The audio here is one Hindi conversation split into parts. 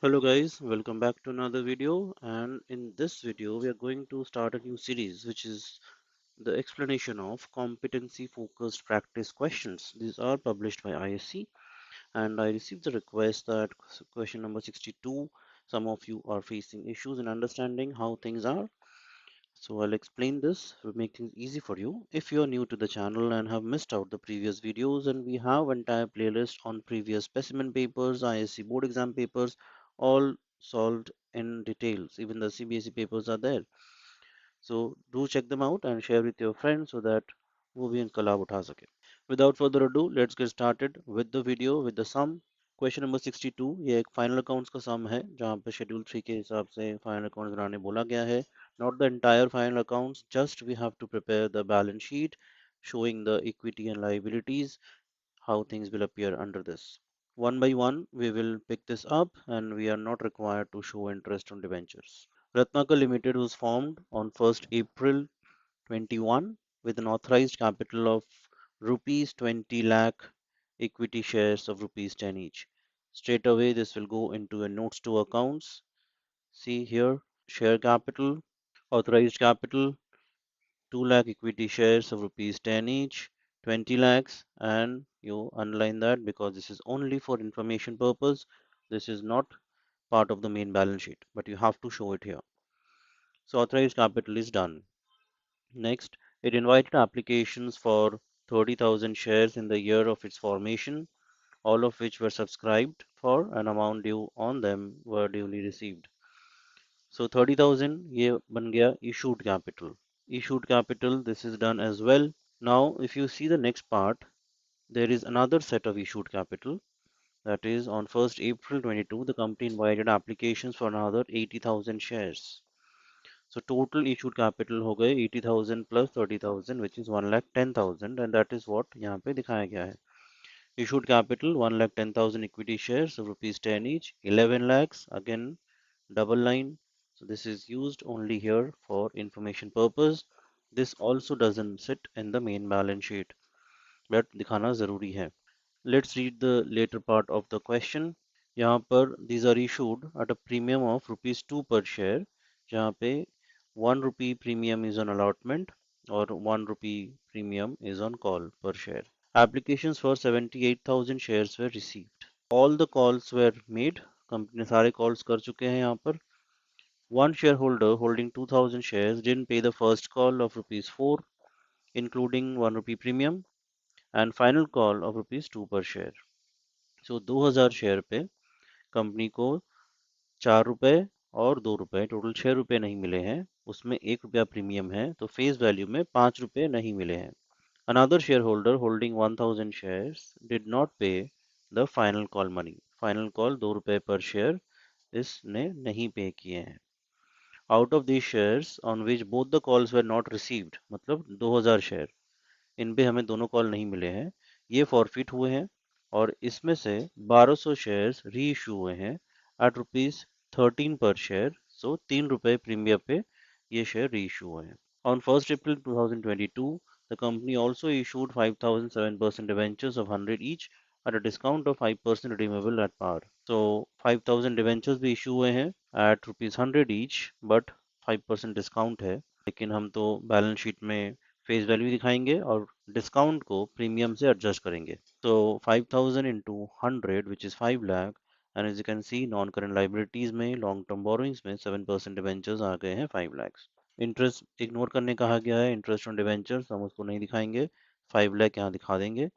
Hello guys, welcome back to another video, and in this video we are going to start a new series which is the explanation of competency focused practice questions. These are published by ISC, and I received the request that question number 62, some of you are facing issues in understanding how things are. So I'll explain this to make things easy for you. If you are new to the channel and have missed out the previous videos, and we have entire playlist on previous specimen papers, ISC board exam papers, all solved in details. Even the CBSE papers are there. So do check them out and share with your friends so that वो भी इनका लाभ उठा सके. Without further ado, let's get started with the video with the sum. Question number 62 ये एक फाइनल अकाउंट्स का सम है जहाँ पे शेड्यूल 3 के हिसाब से फाइनल अकाउंट्स बनाने बोला गया है. Not the entire final accounts, just we have to prepare the balance sheet showing the equity and liabilities, how things will appear under this. One by one, we will pick this up and we are not required to show interest on debentures. Ratnakar Limited was formed on 1st April 21 with an authorized capital of rupees 20 lakh, equity shares of rupees 10 each. Straight away, this will go into a notes to accounts. See here, share capital, authorized capital, 2 lakh equity shares of rupees 10 each, 20 lakhs, and you underline that because this is only for information purpose. This is not part of the main balance sheet, but you have to show it here. So authorized capital is done. Next, it invited applications for 30,000 shares in the year of its formation, all of which were subscribed for and amount due on them were duly received. So 30,000 ये बन गया issued capital. Issued capital, this is done as well. Now, if you see the next part, there is another set of issued capital. That is, on 1st April 22, the company invited applications for another 80,000 shares. So total issued capital हो गए 80,000 plus 30,000 which is 1,10,000 and that is what यहाँ पे दिखाया गया है. Issued capital 1,10,000 equity shares of rupees 10 each, 11 lakhs again double line. So this is used only here for information purpose. This also doesn't sit in the main balance sheet, but दिखाना जरूरी है. Let's read the later part of the question. यहाँ पर these are issued at a premium of rupees 2 per share, जहाँ पे 1 rupee premium is on allotment or 1 rupee premium is on call per share. Applications for 78,000 shares were received. All the calls were made. Company ने सारे calls कर चुके हैं यहाँ पर. One shareholder holding 2,000 shares didn't pay the first call of rupees 4, including 1 rupee premium, and final call of rupees 2 per share. So 2,000 share पे कंपनी को 4 रुपए और 2 रुपए टोटल 6 रुपए नहीं मिले हैं. उसमें 1 रुपया प्रीमियम है तो फेस वैल्यू में 5 रुपए नहीं मिले हैं. Another shareholder holding 1,000 shares did not pay the final call money. Final call 2 रुपए पर शेयर इसने नहीं पे किए हैं. Out of these shares on which both the calls were not received, मतलब 2,000 शेयर इन पे हमें दोनों कॉल नहीं मिले हैं, ये फॉरफिट हुए हैं और इसमें से 1200 शेयर्स री इशू हुए हैं एट रुपीज 13 पर शेयर. सो 3 रुपए प्रीमियम पे ये शेयर री इशू हुए हैं. On 1st April 2022, the company also issued 5,007% debentures of 100 each at a discount of 5% redeemable at par. So 5,000 debentures भी issue हुए हैं at rupees 100 each, but 5% discount है. लेकिन हम तो बैलेंस शीट में फेस वैल्यू दिखाएंगे और डिस्काउंट को प्रीमियम से एडजस्ट करेंगे. तो 5,000 into 100 which is 5 lakh, and as you can see non current liabilities में लॉन्ग टर्म बोरोइंग्स में 7% डिबेंचर्स आ गए हैं 5 lakhs. इंटरेस्ट इग्नोर करने कहा गया है. इंटरेस्ट ऑन डिबेंचर्स हम उसको नहीं दिखाएंगे, 5 लाख यहाँ दिखा देंगे.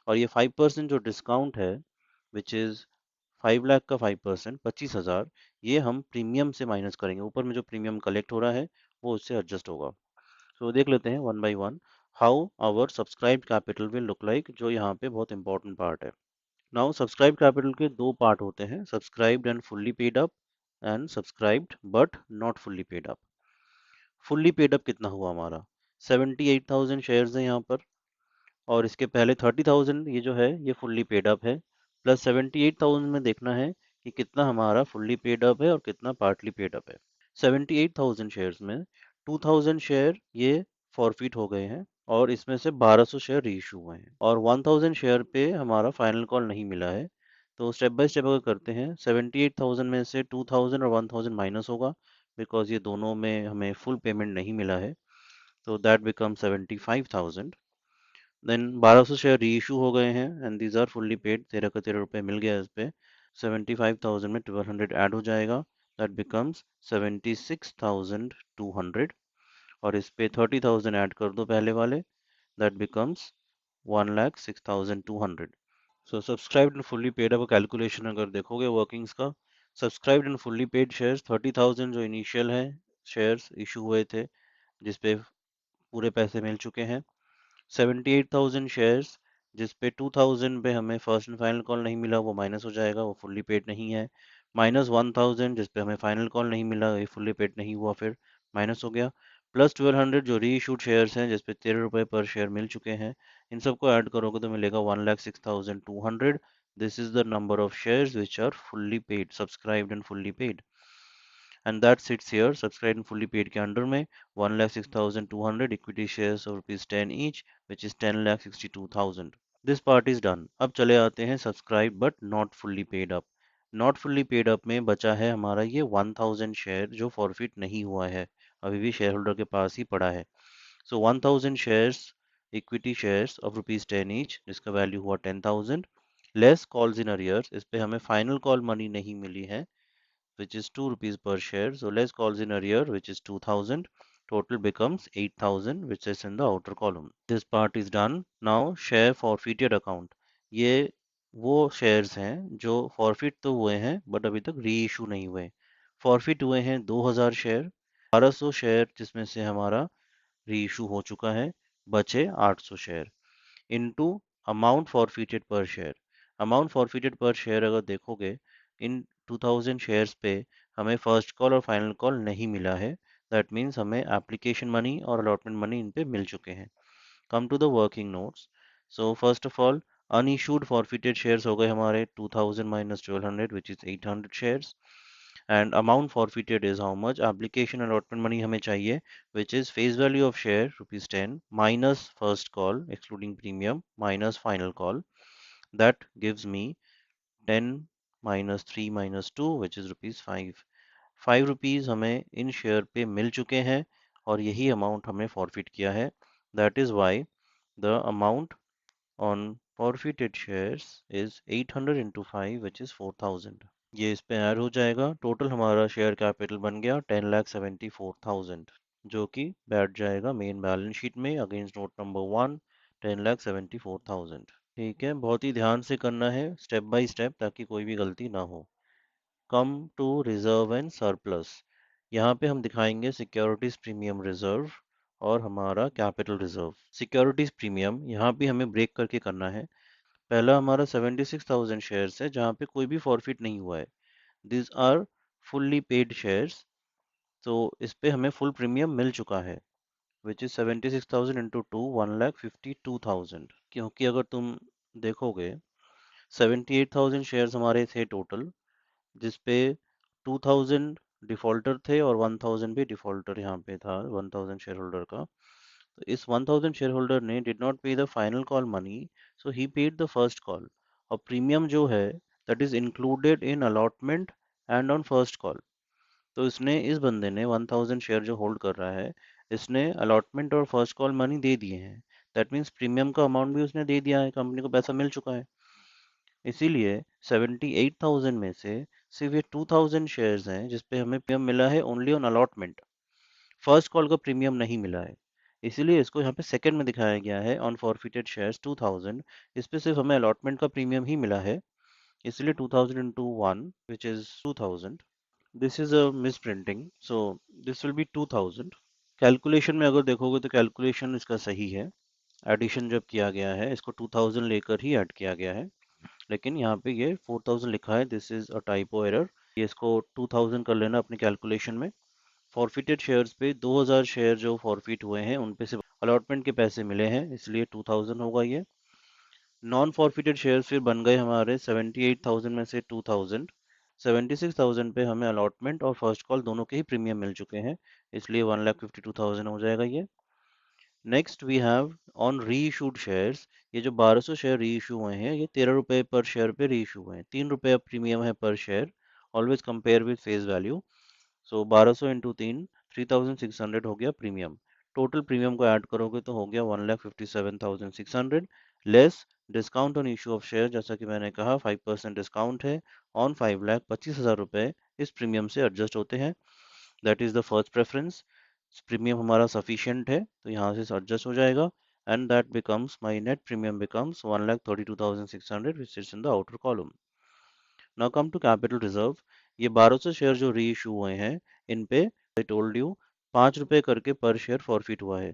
और ये 5% जो डिस्काउंट है विच इज 5 लाख का 5% 25,000, ये हम प्रीमियम से माइनस करेंगे. ऊपर में जो प्रीमियम कलेक्ट हो रहा है वो उससे एडजस्ट होगा. तो देख लेते हैं one by one how our subscribed capital will look like, जो यहाँ पे बहुत इंपॉर्टेंट पार्ट है. नाउ सब्सक्राइब्ड कैपिटल के दो पार्ट होते हैं, subscribed and fully paid up and subscribed but not fully paid up. Fully paid up कितना हुआ हमारा 78,000 शेयर्स है यहाँ पर, और इसके पहले 30,000 ये जो है ये फुल्ली पेड अप है, प्लस 78,000 में देखना है कि कितना हमारा फुल्ली पेड अप है और कितना पार्टली पेड अप है. 78,000 शेयर्स में 2,000 शेयर ये फॉरफिट हो गए हैं और इसमें से 1,200 शेयर रीइशू हुए हैं और 1,000 शेयर पे हमारा फाइनल कॉल नहीं मिला है, तो स्टेप बाय स्टेप अगर करते हैं, 78,000 में से 2,000 और 1,000 माइनस होगा, बिकॉज ये दोनों में हमें फुल पेमेंट नहीं मिला है, तो that become 75,000। Then 1,200 share reissue हो गए हैं and these are fully paid, 13 का 13 रुपये मिल गया इस पे। 75,000 में 1,200 ऐड हो जाएगा, दैट बिकम्स 76,200, और इस पे 30,000 ऐड कर दो पहले वाले, that becomes 1,06,200। So subscribed and fully paid अब कैलकुलेशन अगर देखोगे वर्किंग्स का, subscribed and fully paid shares 30,000 जो इनिशियल है शेयर्स इशू हुए थे, जिसपे पूरे पैसे मिल चुके हैं। 78,000 शेयर्स जिस पे 2,000 पे हमें फर्स्ट एंड फाइनल कॉल नहीं मिला, वो माइनस हो जाएगा, वो फुल्ली पेड नहीं है। माइनस 1,000 जिस पे हमें फाइनल कॉल नहीं मिला, ये फुल्ली पेड नहीं हुआ, फिर माइनस हो गया। प्लस 1,200 जो री इशूड शेयर्स हैं जिस पे 13 रुपये पर शेयर मिल चुके हैं, इन सबको ऐड करोगे तो मिलेगा 1,06,200। This is the number of shares which are fully paid, subscribed and fully paid, and that sits here subscribed and fully paid के अंडर में 1,06,200 equity shares of rupees 10 each, which is 10,62,000. This part is done. अब चले आते हैं subscribe but not fully paid up. Not fully paid up में बचा है हमारा ये 1,000 शेयर जो फॉरफिट नहीं हुआ है, अभी भी शेयर होल्डर के पास ही पड़ा है। सो 1,000 shares equity shares of rupees 10 each, जिसका वैल्यू हुआ 10,000, लेस कॉल्स इन अरियर्स, इस पे हमें फाइनल कॉल मनी नहीं मिली है, which is 2 rupees per share. So less calls in arrear, which is 2,000. Total becomes 8,000, which is in the outer column. This part is done. Now share forfeited account. ये वो शेयर्स हैं जो फॉरफिट तो हुए हैं बट अभी तक री इशू नहीं हुए। फॉरफिट हुए हैं 2,000 शेयर, 1,200 शेयर जिसमें से हमारा री इशू हो चुका है, बचे 800 share, into amount forfeited per share. Amount forfeited per share अगर देखोगे, इन 2,000 शेयर्स पे हमें फर्स्ट कॉल और फाइनल कॉल नहीं मिला है, दैट मीन्स हमें एप्लीकेशन मनी और अलॉटमेंट मनी इन पे मिल चुके हैं। Come to the working notes. So first of all unissued forfeited shares हो गए हमारे 2,000 minus 1,200 which is 800 shares, and amount forfeited is how much application allotment money हमें चाहिए, which is face value of share rupees 10 minus first call excluding premium minus final call, that gives me 10 minus 3 minus 2 which is rupees 5। 5 rupees हमें इन शेयर पे मिल चुके हैं और यही अमाउंट हमने फॉरफिट किया है, that is why the amount on forfeited shares is 800 into 5 which is 4,000। ये इस पे ऐड हो जाएगा, टोटल हमारा शेयर कैपिटल बन गया 10,74,000, जो कि बैठ जाएगा मेन बैलेंस शीट में अगेंस्ट नोट नंबर 1, 10,74,000। ठीक है, बहुत ही ध्यान से करना है स्टेप बाय स्टेप ताकि कोई भी गलती ना हो। Come to reserve and surplus, यहाँ पे हम दिखाएंगे सिक्योरिटीज प्रीमियम रिजर्व और हमारा कैपिटल रिजर्व। सिक्योरिटीज प्रीमियम यहाँ पे हमें ब्रेक करके करना है। पहला हमारा 76,000 शेयर्स है जहाँ पे कोई भी फॉरफिट नहीं हुआ है, these are fully paid shares, तो इस पे हमें फुल प्रीमियम मिल चुका है, which is 76,000 into 2, 1,52,000। क्योंकि अगर तुम देखोगे 78,000 शेयर्स हमारे थे टोटल, जिस पे 2,000 डिफॉल्टर थे और 1,000 भी डिफॉल्टर यहाँ पे था 1,000 शेयर होल्डर का। तो इस 1,000 शेयर होल्डर ने डिड नॉट पे the final call money, so he paid the first call, और प्रीमियम जो है that is included in allotment and on first call. तो इसने इस बंदे ने 1,000 शेयर जो होल्ड कर रहा है, इसने अलॉटमेंट और फर्स्ट कॉल मनी दे दिए हैं, दैट मीन्स प्रीमियम का अमाउंट भी उसने दे दिया है, कंपनी को पैसा मिल चुका है। इसीलिए 78,000 में से सिर्फ ये 2,000 शेयर्स हैं जिस पे हमें प्रीमियम मिला है only on allotment, first call का प्रीमियम नहीं मिला है। इसीलिए इसको यहाँ पे सेकंड में दिखाया गया है ऑन फॉरफिटेड शेयर्स 2,000, इस पे सिर्फ हमें अलॉटमेंट का प्रीमियम ही मिला है, इसलिए 2,000 into 1 which is 2,000। This is a miss printing, so this will be 2,000। Calculation में अगर देखोगे तो कैलकुलेशन इसका सही है, एडिशन जब किया गया है इसको 2,000 लेकर ही ऐड किया गया है, लेकिन यहाँ पे ये 4,000 लिखा है, this is a typo error. ये इसको 2,000 कर लेना अपनी कैलकुलेशन में। फॉरफिटेड शेयर्स पे 2,000 शेयर जो फॉरफिट हुए हैं उन पे सिर्फ अलॉटमेंट के पैसे मिले हैं, इसलिए 2,000 होगा ये। नॉन फॉरफिटेड शेयर्स फिर बन गए हमारे 78,000 में से 2,000, 76,000 पे हमें अलॉटमेंट और फर्स्ट कॉल दोनों के ही प्रीमियम मिल चुके हैं, इसलिए 1,52,000 हो जाएगा ये। Next we have on reissued shares, ये जो 1200 शेयर री इशू हुए हैं ये 13 रुपये पर शेयर पे री इशू हुए हैं, 3 रुपये अब प्रीमियम है पर share. Always compare with face value. So 1200 into 3 3600 हो गया प्रीमियम। टोटल प्रीमियम को ऐड करोगे तो हो गया 1,57,600 less discount on issue of share, जैसा कि मैंने कहा 5% डिस्काउंट है ऑन 5,25,000 रुपये इस प्रीमियम से एडजस्ट होते हैं। That is the first preference. Premium हमारा सफिशिएंट है तो यहाँ से एडजस्ट हो जाएगा, and that becomes my net premium becomes 1,32,600 which is in the outer column. Now come to capital reserve. ये 1200 शेयर जो री इशू हुए हैं इन पे आई टोल्ड यू 5 रुपए करके पर शेयर फॉरफिट हुआ है।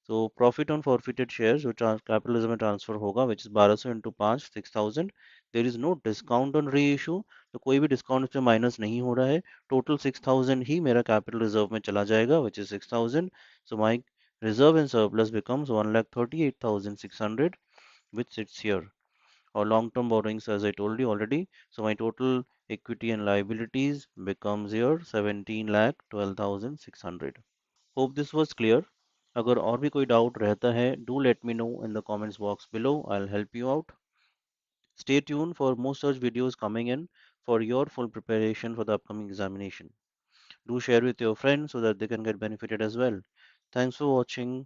तो प्रॉफिट ऑन फॉरफिटेड शेयर जो कैपिटल रिजर्व में ट्रांसफर होगा which is 1200 into 5 6,000। There is no discount on reissue, तो कोई भी डिस्काउंट इसमें माइनस नहीं हो रहा है। टोटल 6,000 ही मेरा कैपिटल रिजर्व में चला जाएगा which is 6,000। So my reserve and surplus becomes 1,38,600 which sits here, or long-term borrowings as I told you already. So my total equity and liabilities becomes here 17 lakh 12,600. Hope this was clear. अगर और भी कोई डाउट रहता है do let me know in the comments box below. I'll help you out. Stay tuned for more such videos coming in for your full preparation for the upcoming examination. Do share with your friends so that they can get benefited as well. Thanks for watching.